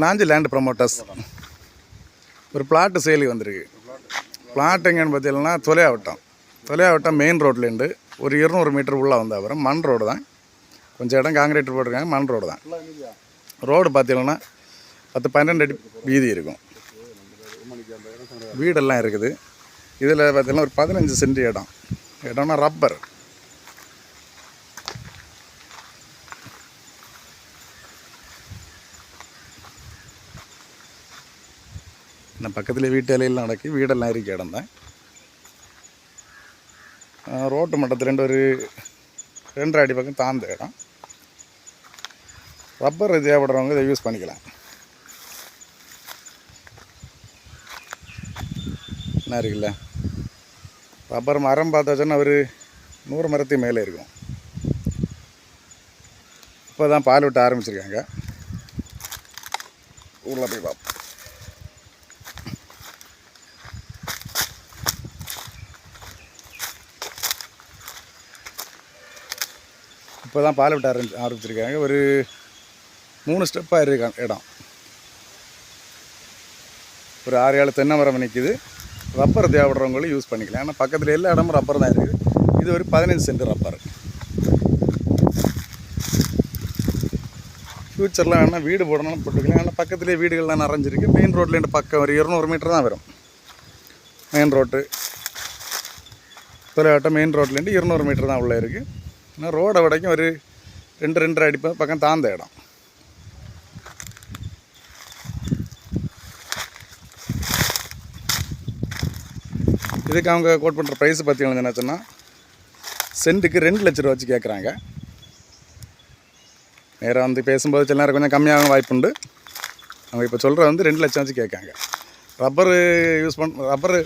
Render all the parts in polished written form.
Nanji land promoters ஒரு plot சேலுக்கு வந்திருக்கு. பிளாட் எங்கன்னு பார்த்தீங்கன்னா தொலையாவட்டம் மெயின் ரோட்லேருந்து ஒரு 200 மீட்டர் உள்ளே வந்தால் அப்புறம் மண் ரோடு தான். கொஞ்சம் இடம் காங்கிரீட் போட்டிருக்காங்க, மண் ரோடு தான். ரோடு பார்த்தீங்கன்னா 10-12 அடி வீதி இருக்கும். வீடெல்லாம் இருக்குது. இதில் பார்த்தீங்கன்னா ஒரு 15 சென்ட் இடம்னா ரப்பர். நான் பக்கத்தில் வீட்டு இலையெல்லாம் நடக்கி வீடெல்லாம் இருக்க இடம் தான். ரோட்டு மட்டத்துலேருந்து ஒரு 2 அடி பக்கம் தாழ்ந்த இடம். ரப்பர் தேவைப்படுறவங்க இதை யூஸ் பண்ணிக்கலாம். என்ன இருக்குல்ல, ரப்பர் மரம் பார்த்தாச்சுன்னா ஒரு 100 மரத்துக்கு மேலே இருக்கும். இப்போ தான் பால் விட்டு ஆரம்பிச்சிருக்காங்க. ஊரில் போய் பார்ப்போம். இப்போ தான் பால் விட்டு ஆரம்பிச்சிருக்காங்க. ஒரு 3 ஸ்டெப்பாக இருக்காங்க இடம். ஒரு 6-7 தென்னை மரம் நிற்கிது. ரப்பர் தேவைப்படுறவங்களும் யூஸ் பண்ணிக்கலாம். ஏன்னா பக்கத்தில் எல்லா இடமும் ரப்பர் தான் இருக்குது. இது ஒரு 15 சென்ட் ரப்பர். ஃப்யூச்சரில் வேணால் வீடு போடணும்னு போட்டுக்கலாம். ஏன்னா பக்கத்துலேயே வீடுகள்லாம் நிறைஞ்சிருக்கு. மெயின் ரோட்லேருந்து பக்கம் ஒரு 200 மீட்டர் தான் வரும். மெயின் ரோட்டு தொலைவாட்டம் மெயின் ரோட்லேருந்து 200 மீட்டர் தான் உள்ளே இருக்குது. ஆனால் ரோடை வரைக்கும் ஒரு 2-2.5 அடி பக்கம் தாழ்ந்த இடம். இதுக்கு அவங்க கோட் பண்ணுற ப்ரைஸ் பார்த்தீங்கன்னா என்னாச்சுன்னா சென்ட்டுக்கு 2 லட்ச ரூபா வச்சு கேட்குறாங்க. நேராக வந்து பேசும்போது சில நேரம் கொஞ்சம் கம்மியாக வாய்ப்புண்டு. அவங்க இப்போ சொல்கிற வந்து 2 லட்சம் வச்சு கேட்காங்க. ரப்பரு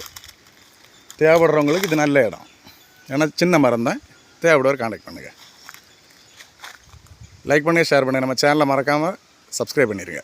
தேவைப்படுறவங்களுக்கு இது நல்ல இடம். ஏன்னா சின்ன மரம் தான். தேவைப்படுவார் கான்டாக்ட் பண்ணுங்கள். லைக் பண்ணுங்கள், ஷேர் பண்ணுங்கள். நம்ம சேனலை மறக்காமல் சப்ஸ்கிரைப் பண்ணிடுங்க.